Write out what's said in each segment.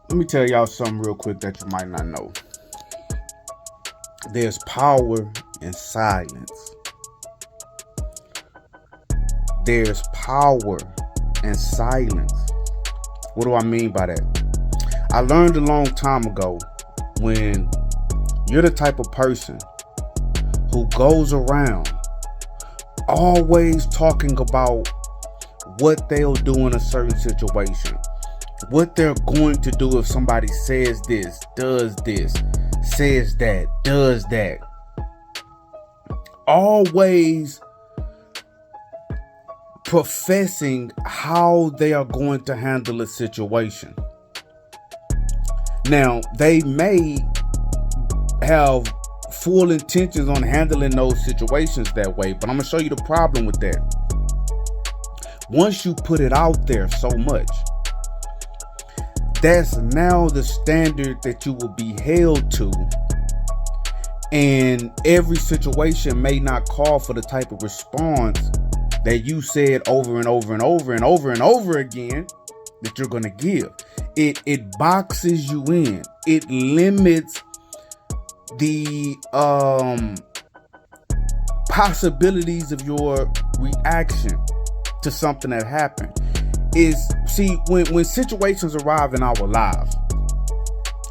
Let me tell y'all something real quick that you might not know. There's power in silence. There's power in silence. What do I mean by that? I learned a long time ago, when you're the type of person who goes around always talking about what they'll do in a certain situation, what they're going to do if somebody says this, does this, says that, does that. Always professing how they are going to handle a situation. Now, they may have full intentions on handling those situations that way, but I'm going to show you the problem with that. Once you put it out there so much, that's now the standard that you will be held to. And every situation may not call for the type of response that you said over and over and over and over and over again that you're going to give. It boxes you in. It limits the possibilities of your reaction to something that happened. When situations arrive in our lives,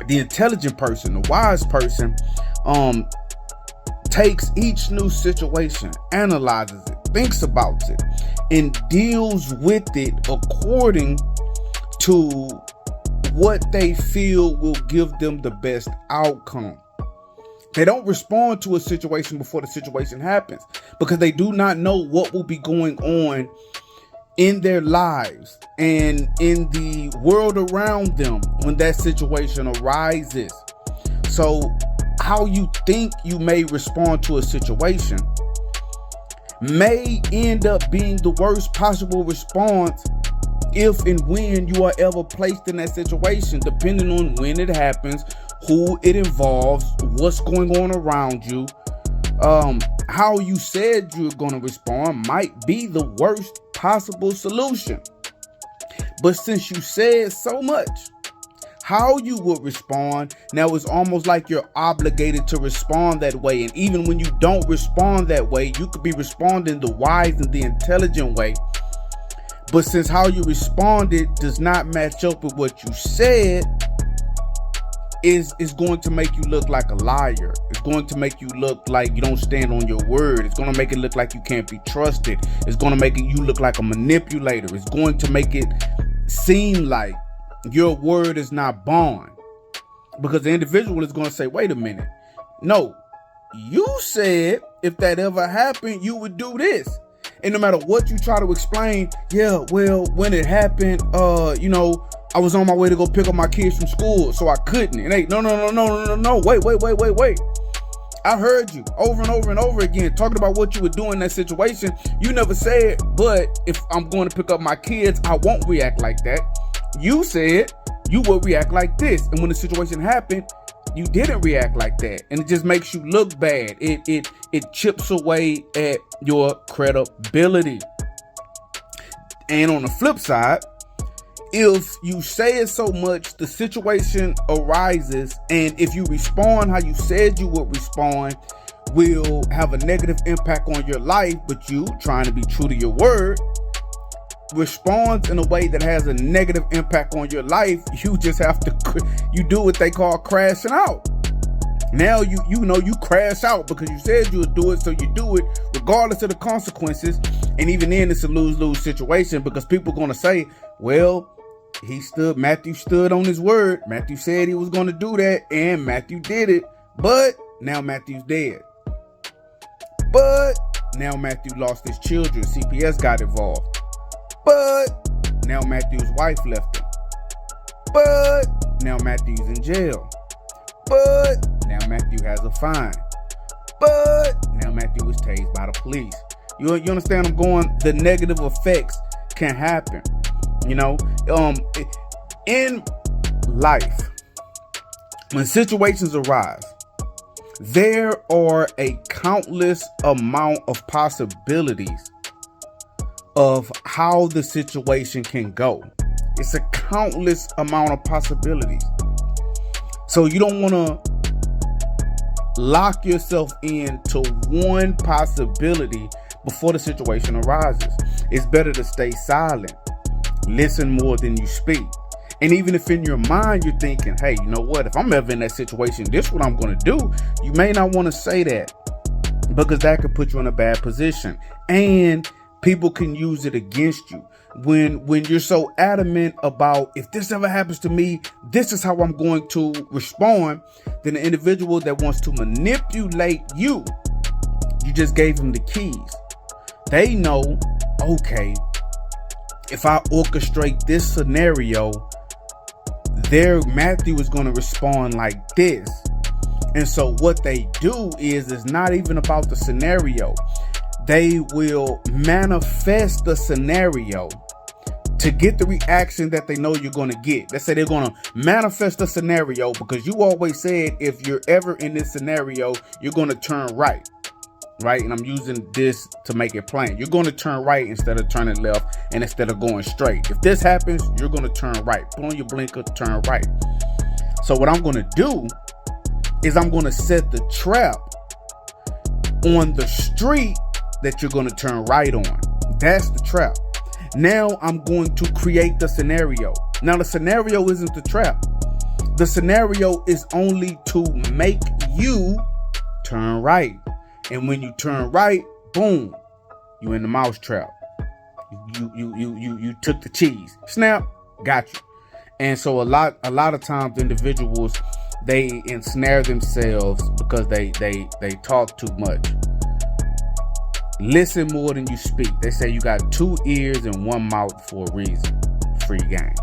the intelligent person, the wise person, takes each new situation, analyzes it, thinks about it, and deals with it according to what they feel will give them the best outcome. They don't respond to a situation before the situation happens, because they do not know what will be going on in their lives and in the world around them when that situation arises. So how you think you may respond to a situation may end up being the worst possible response if and when you are ever placed in that situation, depending on when it happens, who it involves, what's going on around you. How you said you're going to respond might be the worst possible solution. But since you said so much, how you would respond, now it's almost like you're obligated to respond that way. And even when you don't respond that way, you could be responding the wise and the intelligent way. But since how you responded does not match up with what you said, is going to make you look like a liar. It's going to make you look like you don't stand on your word. It's going to make it look like you can't be trusted. It's going to make you look like a manipulator. It's going to make it seem like your word is not bond, because the individual is going to say, wait a minute, no, you said if that ever happened, you would do this. And no matter what you try to explain, yeah, well, when it happened, I was on my way to go pick up my kids from school, so I couldn't. And hey, no, wait. I heard you over and over and over again talking about what you would do in that situation. You never said, but if I'm going to pick up my kids, I won't react like that. You said you would react like this. And when the situation happened, you didn't react like that. And it just makes you look bad. It chips away at your credibility. And on the flip side, if you say it so much, the situation arises, and if you respond how you said you would respond, will have a negative impact on your life, but you, trying to be true to your word, responds in a way that has a negative impact on your life, you just have to, you do what they call crashing out. Now you crash out because you said you would do it, so you do it regardless of the consequences. And even then, it's a lose-lose situation, because people are going to say, well, Matthew stood on his word. Matthew said he was going to do that, and Matthew did it. But now Matthew's dead. But now Matthew lost his children. CPS got involved. But now Matthew's wife left him. But now Matthew's in jail. But now Matthew has a fine. But now Matthew was tased by the police. You understand I'm going? The negative effects can happen. In life, when situations arise, there are a countless amount of possibilities of how the situation can go. It's a countless amount of possibilities. So you don't want to lock yourself into one possibility before the situation arises. It's better to stay silent. Listen more than you speak. And even if in your mind you're thinking, hey, you know what? If I'm ever in that situation, this is what I'm going to do. You may not want to say that because that could put you in a bad position. And people can use it against you. When you're so adamant about, if this ever happens to me, this is how I'm going to respond, then the individual that wants to manipulate you, you just gave them the keys. They know, okay, if I orchestrate this scenario, Matthew is going to respond like this. And so what they do is not even about the scenario. They will manifest the scenario to get the reaction that they know you're going to get. Let's say they're going to manifest a scenario because you always said if you're ever in this scenario, you're going to turn right. Right? And I'm using this to make it plain. You're going to turn right instead of turning left and instead of going straight. If this happens, you're going to turn right. Put on your blinker, turn right. So what I'm going to do is I'm going to set the trap on the street that you're going to turn right on. That's the trap. Now I'm going to create the scenario. Now the scenario isn't the trap. The scenario is only to make you turn right. And when you turn right, boom, you in the mouse trap. You took the cheese. Snap, got you. And so a lot of times individuals, they ensnare themselves because they talk too much. Listen more than you speak. They say you got 2 ears and 1 mouth for a reason. Free game.